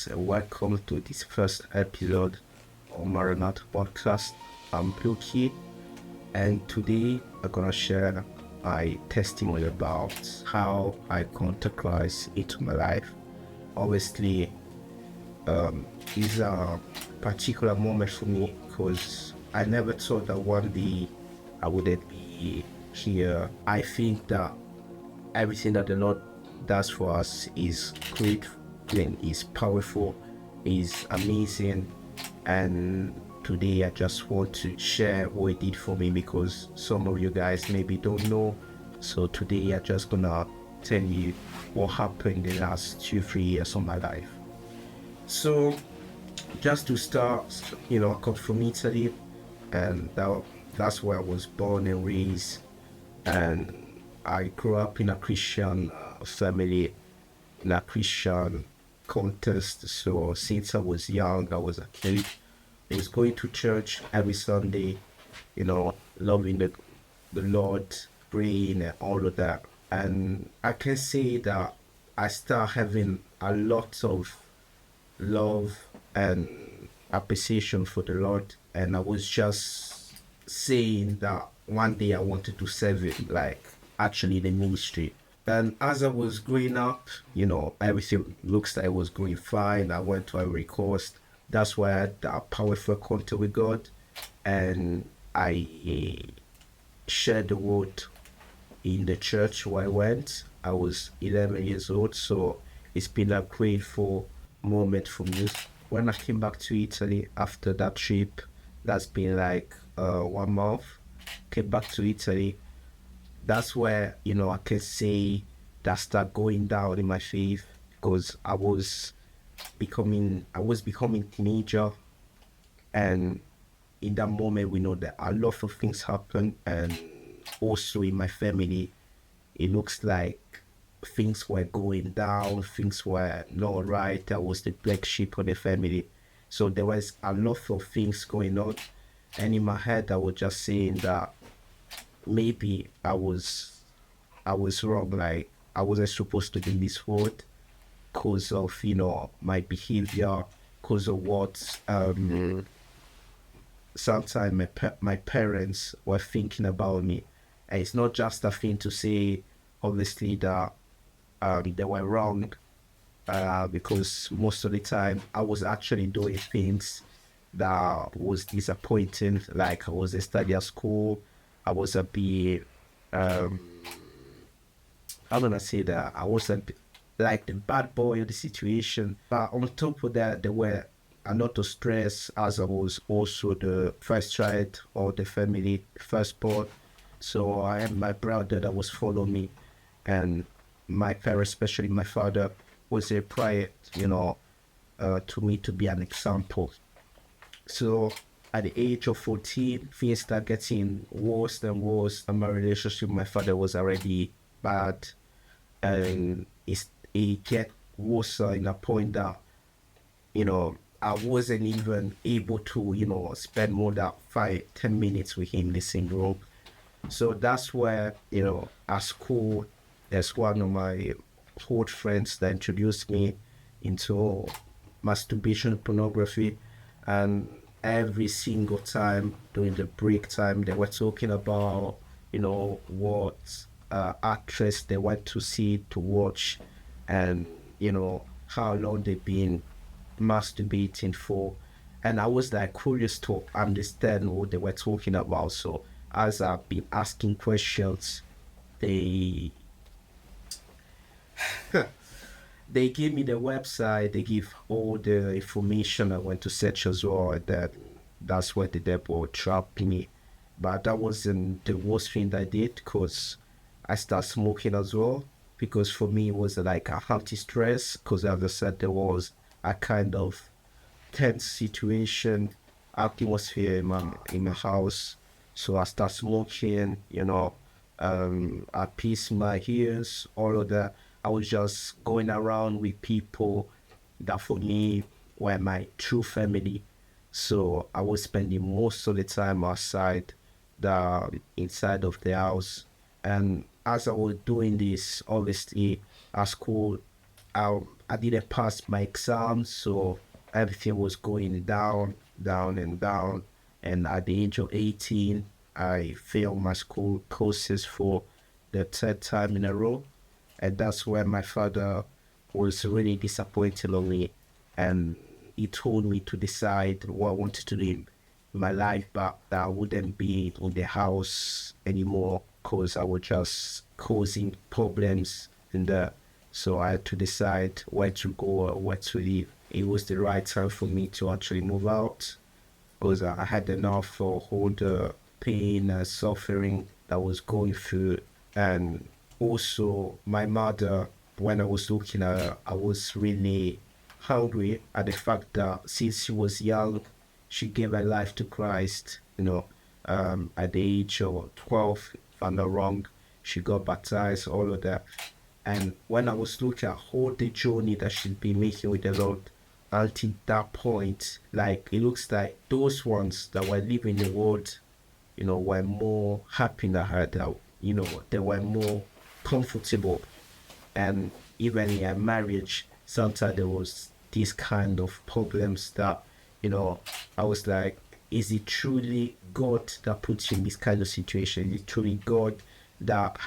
guys, and welcome to this first episode of Maranat Podcast. I'm Bluekey, and today I'm gonna share my testimony about how I contact Christ into my life. Obviously, it's a particular moment for me because I never thought that one day I wouldn't be here. I think that everything that the Lord does for us is great, and is powerful, is amazing, and today I just want to share what He did for me because some of you guys maybe don't know. So today I'm just gonna tell you what happened in the last 2-3 years of my life. So just to start, I come from Italy, and that's where I was born and raised, and I grew up in a Christian family, in a Christian context. So since I was young, I was a kid. I was going to church every Sunday, loving the Lord, praying and all of that. And I can say that I start having a lot of love and appreciation for the Lord. And I was just saying that one day I wanted to serve Him, like actually the ministry. And as I was growing up, everything looks like it was going fine. I went to Ivory Coast. That's where I had a powerful contact with God. And I shared the word in the church where I went. I was 11 years old, so it's been a grateful moment for me. When I came back to Italy after that trip, that's been like 1 month, came back to Italy. That's where, I can say that started going down in my faith because I was becoming teenager, and in that moment we know that a lot of things happen, and also in my family it looks like things were going down, things were not right. I was the black sheep of the family, so there was a lot of things going on, and in my head I was just saying that maybe I was wrong, like I wasn't supposed to be in this world because of my behavior, because of what sometimes my parents were thinking about me. And it's not just a thing to say obviously that they were wrong, because most of the time I was actually doing things that was disappointing. Like I was studying at school, I was a bit I'm gonna say that I wasn't like the bad boy of the situation. But on top of that, there were a lot of stress as I was also the first child of the family, firstborn. So I had my brother that was following me, and my parents, especially my father, was a prior, to me to be an example. So at the age of 14, things started getting worse and worse, and my relationship with my father was already bad, and it get worse in a point that I wasn't even able to spend more than 5-10 minutes with him in the same room. So that's where at school there's one of my old friends that introduced me into masturbation, pornography, and every single time during the break time they were talking about what actress they went to see, to watch, and how long they've been masturbating for. And I was like curious to understand what they were talking about. So as I've been asking questions, they they gave me the website, they give all the information. I went to search as well, and that's where the devil trapped me. But that wasn't the worst thing that I did, because I started smoking as well, because for me it was like a anti-stress, because as I said, there was a kind of tense situation, atmosphere in my house. So I started smoking, I pierced my ears, all of that. I was just going around with people that for me were my true family. So I was spending most of the time outside, inside of the house. And as I was doing this, obviously at school, I didn't pass my exams, so everything was going down, down and down. And at the age of 18, I failed my school courses for the third time in a row. And that's where my father was really disappointed on me. And he told me to decide what I wanted to do in my life, but that I wouldn't be in the house anymore because I was just causing problems in the. So I had to decide where to go or where to live. It was the right time for me to actually move out because I had enough of all the pain and suffering that I was going through. And also my mother, when I was looking at her, I was really hungry at the fact that since she was young, she gave her life to Christ, at the age of 12, if I'm not wrong, she got baptized, all of that. And when I was looking at all the journey that she'd been making with the Lord, until that point, like it looks like those ones that were living the world, were more happy than her, that, they were more comfortable. And even in a marriage, sometimes there was these kind of problems that, I was like, is it truly God that puts you in this kind of situation? Is it truly God that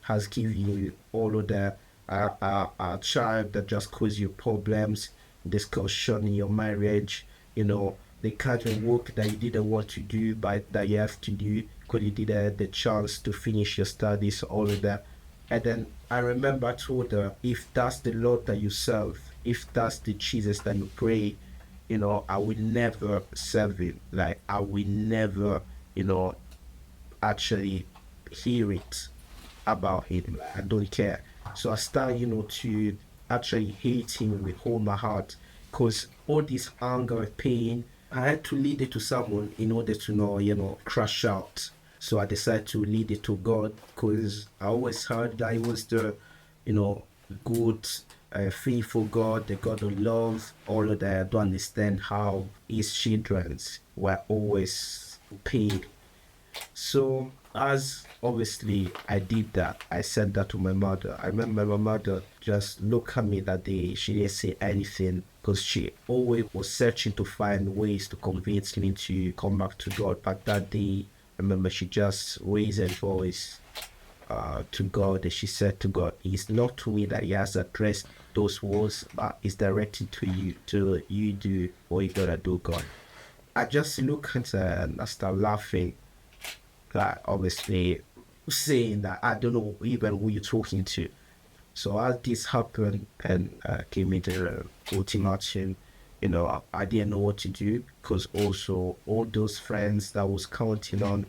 has given you all of the child that just cause you problems, discussion in your marriage, the kind of work that you didn't want to do, but that you have to do because you didn't have the chance to finish your studies, all of that. And then I remember I told her, if that's the Lord that you serve, if that's the Jesus that you pray, I will never serve him. Like, I will never, actually hear it about him. I don't care. So I started, to actually hate him with all my heart because all this anger and pain, I had to lead it to someone in order to, crash out. So I decided to lead it to God because I always heard that he was the, good, faithful God, the God of love, all of that. I don't understand how his children were always paid. So as obviously I did that, I said that to my mother. I remember my mother just looked at me that day. She didn't say anything because she always was searching to find ways to convince me to come back to God. But that day, I remember she just raised her voice to God, and she said to God, it's not to me that he has addressed those words, but it's directed to you, to you do what you gotta do, God. I just look at her and I start laughing, like obviously saying that I don't know even who you're talking to. So as this happened and came into the ultimatum, I didn't know what to do because also all those friends that was counting on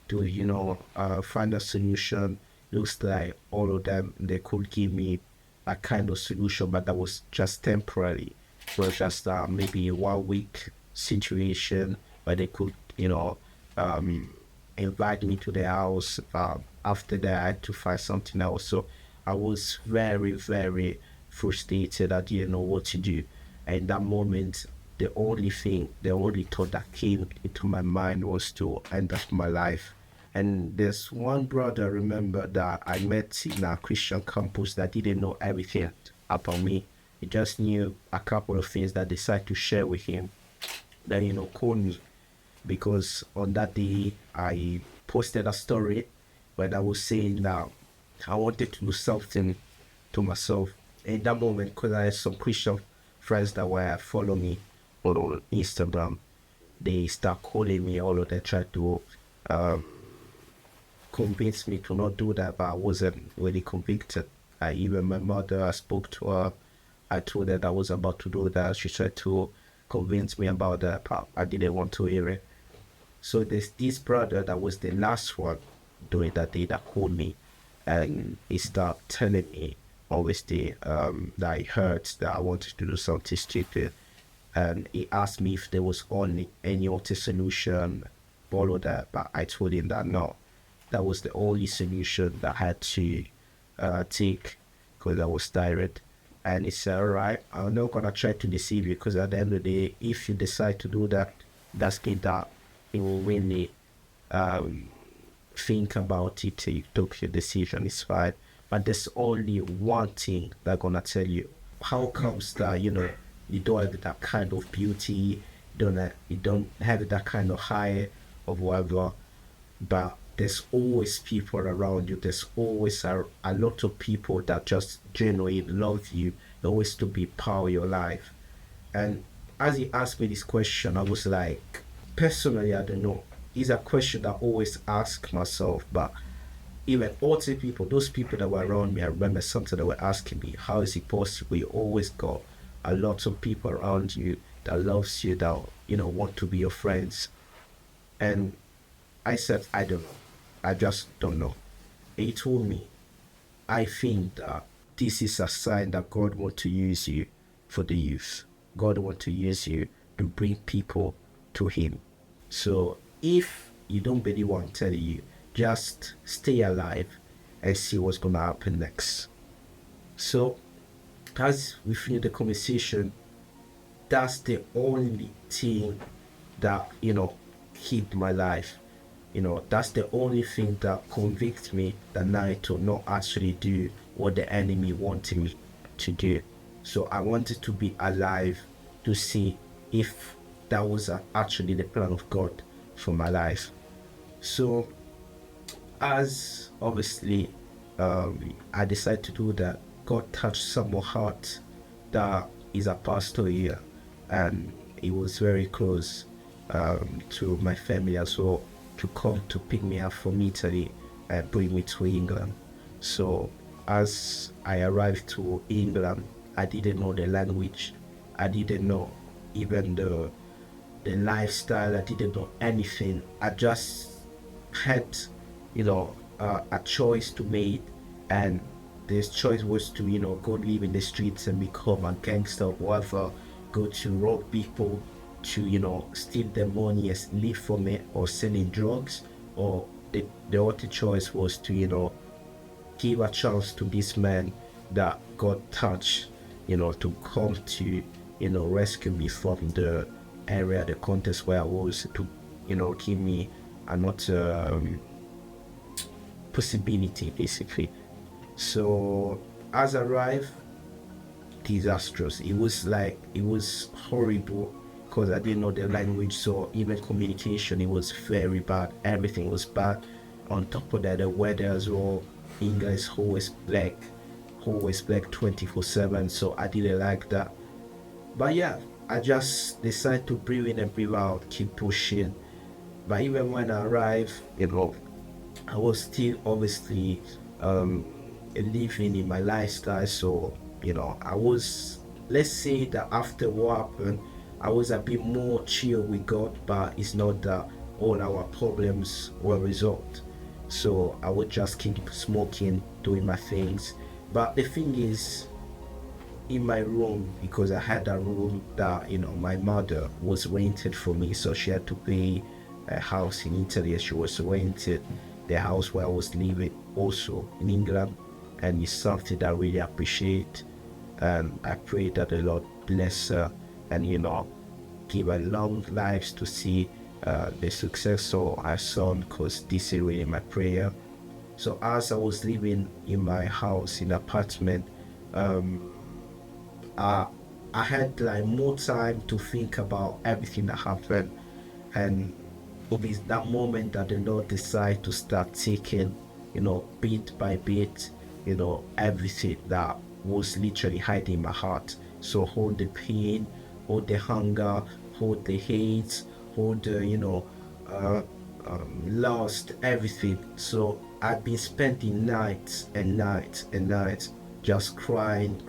to, find a solution, looks like all of them, they could give me a kind of solution, but that was just temporary. It was just maybe a 1 week situation where they could, invite me to their house. After that, I had to find something else. So I was very, very frustrated. I didn't know what to do. And in that moment, the only thought that came into my mind was to end up my life. And there's one brother, remember, that I met in a Christian campus that didn't know everything about me. He just knew a couple of things that I decided to share with him. Then, called me because on that day I posted a story where I was saying that I wanted to do something to myself. In that moment, because I had some Christian friends that were following me on Instagram, they start calling me, all of them tried to convince me to not do that, but I wasn't really convicted. Even my mother, I spoke to her, I told her that I was about to do that. She tried to convince me about that, but I didn't want to hear it. So there's this brother that was the last one during that day that called me, and he started telling me obviously that he heard that I wanted to do something stupid, and he asked me if there was only any other solution, all of that, but I told him that no, that was the only solution that I had to take because I was tired. And he said, all right, I'm not gonna try to deceive you because at the end of the day, if you decide to do that, that's it, that it will really think about it. You took your decision, it's fine. But there's only one thing that I'm gonna tell you. how comes that, you know, you don't have that kind of beauty, you don't have that kind of high of whatever, but there's always people around you. There's always a lot of people that just genuinely love you. They always to be part of your life. And as he asked me this question, I was like, personally, I don't know. It's a question that I always ask myself, but even other people, those people that were around me, I remember something that were asking me, how is it possible you always got a lot of people around you that loves you, that, you know, want to be your friends? And I said, I don't know. I just don't know. He told me, I think that this is a sign that God wants to use you for the youth. God wants to use you to bring people to Him. So if you don't believe what I'm telling you, just stay alive and see what's going to happen next. So as we finish the conversation, that's the only thing that, you know, keep my life. You know, that's the only thing that convicts me that night to not actually do what the enemy wanted me to do. So I wanted to be alive to see if that was actually the plan of God for my life. So as obviously I decided to do that, God touched someone's heart that is a pastor here, and he was very close to my family as well, to come to pick me up from Italy and bring me to England. So as I arrived to England, I didn't know the language. I didn't know even the lifestyle. I didn't know anything. I just had, you know, a choice to make, and this choice was to, you know, go live in the streets and become a gangster or whatever, go to rob people, to, you know, steal their money and live from it, or selling drugs. Or the other choice was to, you know, give a chance to this man that God touched, you know, to come to, you know, rescue me from the area, the context where I was, to, you know, give me another possibility, basically. So as I arrived, disastrous. It was horrible, because I didn't know the language, so even communication, it was very bad. Everything was bad. On top of that, the weather as well. England is always black 24/7, so I didn't like that. But yeah, I just decided to breathe in and breathe out, keep pushing. But even when I arrived, you know, I was still obviously living in my lifestyle. So, you know, I was, let's say that after what happened, I was a bit more chill with God, but it's not that all our problems were resolved. So I would just keep smoking, doing my things. But the thing is, in my room, because I had a room that, you know, my mother was rented for me, so she had to pay a house in Italy. She was rented the house where I was living also in England, and it's something that I really appreciate. And I pray that the Lord bless her and, you know, give her long lives to see the success of our son, because this is really my prayer. So as I was living in my house, in apartment, I had like more time to think about everything that happened, and it is that moment that the Lord decided to start taking, you know, bit by bit, you know, everything that was literally hiding in my heart. So hold the pain, hold the hunger, hold the hate, hold the, you know, lost everything. So I've been spending nights and nights and nights just crying.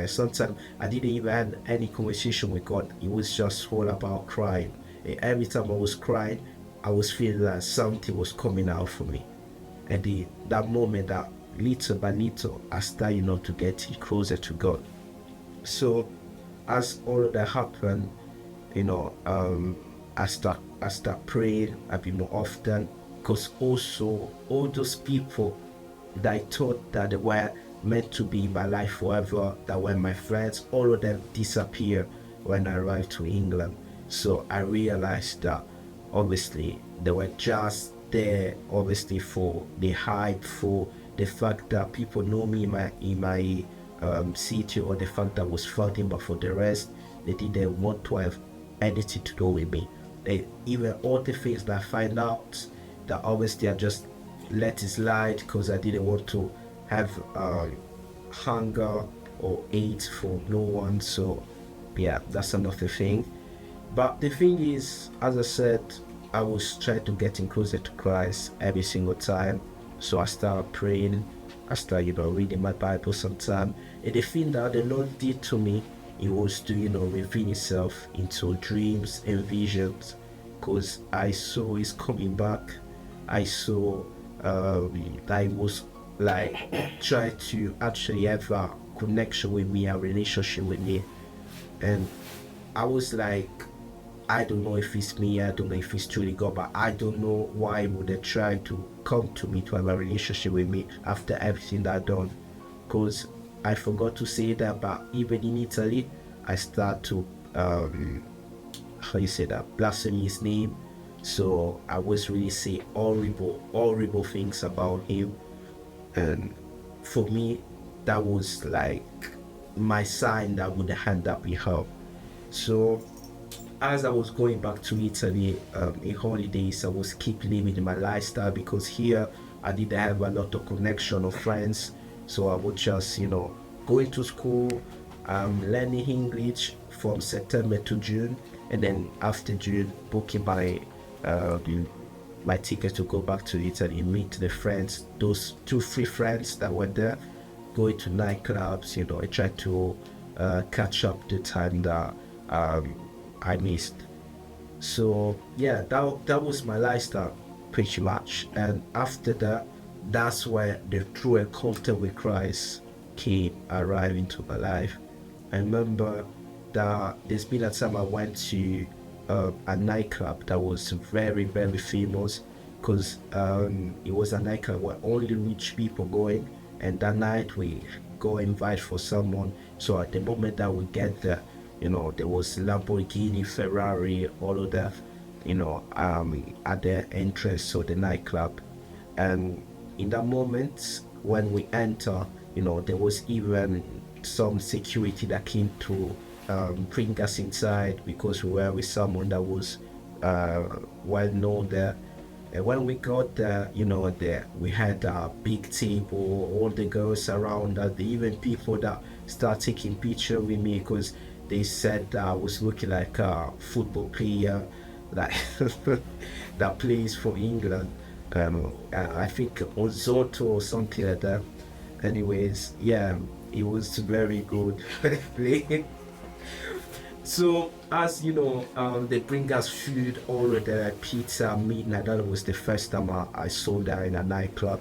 Sometimes I didn't even have any conversation with God. It was just all about crying. And every time I was crying, I was feeling like something was coming out for me. And that moment, that little by little, I started, you know, to get closer to God. So as all of that happened, you know, I start praying a bit more often, because also all those people that I thought that they were meant to be in my life forever, that were my friends, all of them disappeared when I arrived to England. So I realized that obviously they were just there, obviously, for the hype, for the fact that people know me in my see to or the fact that I was flirting, but for the rest, they didn't want to have anything to do with me. They even all the things that I find out that obviously I just let it slide because I didn't want to have hunger or hate for no one. So yeah, that's another thing. But the thing is, as I said, I was trying to getting closer to Christ every single time. So I started praying, I started, reading my Bible sometime. And the thing that the Lord did to me, it was to, reveal Himself into dreams and visions, because I saw He's coming back. I saw that He was like trying to actually have a connection with me, a relationship with me. And I was like, I don't know if it's me, I don't know if it's truly God, but I don't know why would they try to come to me to have a relationship with me after everything that I've done. Because I forgot to say that, but even in Italy, I start to, blaspheme His name. So I was really saying horrible things about Him. And for me, that was like my sign that I would hand up with help. So as I was going back to Italy in holidays, I was keep living my lifestyle, because here I didn't have a lot of connection or friends. So I would just, going to school, learning English from September to June, and then after June, booking my ticket to go back to Italy, meet the friends, those 2-3 friends that were there, going to nightclubs, I tried to catch up the time that I missed. So yeah, that was my lifestyle pretty much. And after that, that's where the true encounter with Christ arrived into my life. I remember that there's been a time I went to a nightclub that was very, very famous, because it was a nightclub where only rich people going, and that night we go invite for someone. So at the moment that we get there, there was Lamborghini, Ferrari, all of that, at the entrance of the nightclub. And in that moment when we enter, there was even some security that came to bring us inside, because we were with someone that was well known there. And when we got there, we had a big table, all the girls around us, even people that start taking picture with me, because they said I was looking like a football player that that plays for England. I think Ozotto or something like that. Anyways, yeah, it was very good playing. So as they bring us food, all of the pizza, meat, and that was the first time I saw that in a nightclub.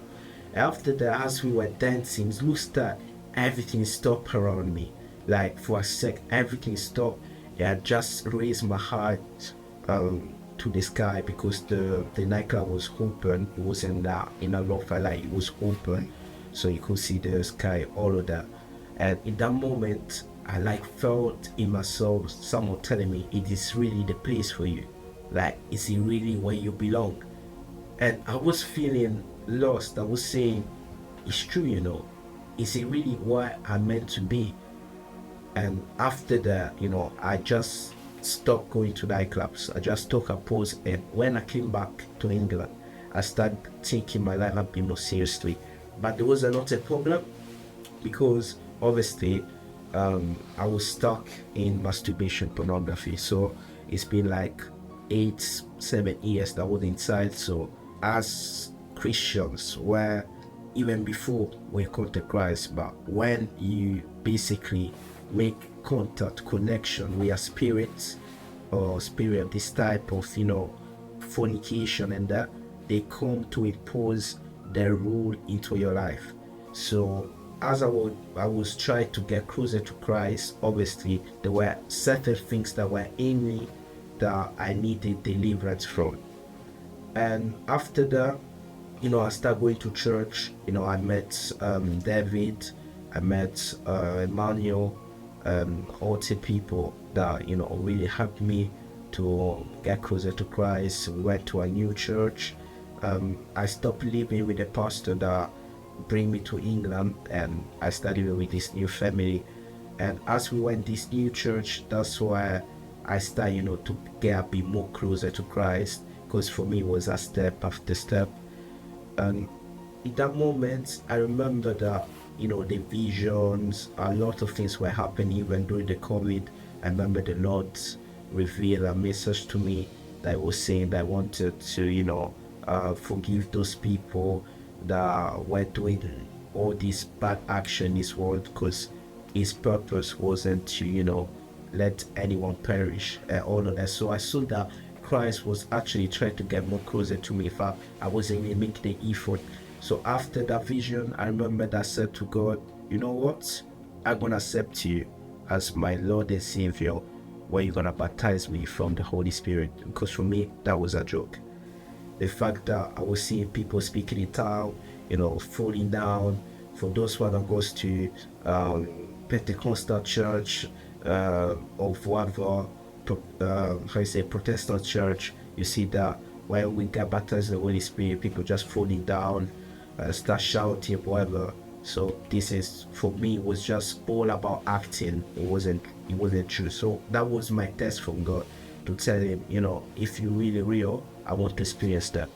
After that, as we were dancing, it looks that everything stopped around me. Like for a sec, everything stopped. I just raised my heart to the sky, because the nightclub was open. It wasn't in a loft, like it was open, so you could see the sky, all of that. And in that moment, I felt in my soul someone telling me, it is really the place for you. Like, is it really where you belong? And I was feeling lost. I was saying, it's true, is it really where I'm meant to be? And after that, I just stopped going to nightclubs. I just took a pause, and when I came back to England, I started taking my life a bit more seriously. But there was a lot of problem, because obviously I was stuck in masturbation pornography. So it's been like 8-7 years that I was inside. So as Christians, where even before we come to Christ, but when you basically make contact, connection with a spirit, or spirit of this type of fornication, and that they come to impose their rule into your life. So as I was trying to get closer to Christ, obviously there were certain things that were in me that I needed deliverance from. And after that, I started going to church. I met David, I met Emmanuel, all the people that really helped me to get closer to Christ. We went to a new church. I stopped living with the pastor that bring me to England, and I started with this new family. And as we went this new church, that's where I started, to get a bit more closer to Christ, because for me it was a step after step. And in that moment, I remember that, the visions, a lot of things were happening even during the COVID. I remember the Lord revealed a message to me that was saying that I wanted to, forgive those people that were doing all this bad action in this world, because his purpose wasn't to, let anyone perish and all of that. So I saw that Christ was actually trying to get more closer to me. In fact, I wasn't even making the effort. So after that vision, I remember that I said to God, you know what? I'm gonna accept you as my Lord and Savior, where you're gonna baptize me from the Holy Spirit. Because for me, that was a joke. The fact that I was seeing people speaking in tongues, falling down. For those one that goes to Pentecostal church or whatever, Protestant church, you see that when we get baptized in the Holy Spirit, people just falling down, start shouting, whatever. So this is, for me, was just all about acting. It wasn't true. So that was my test from God, to tell him, if you're really real, I want to experience that.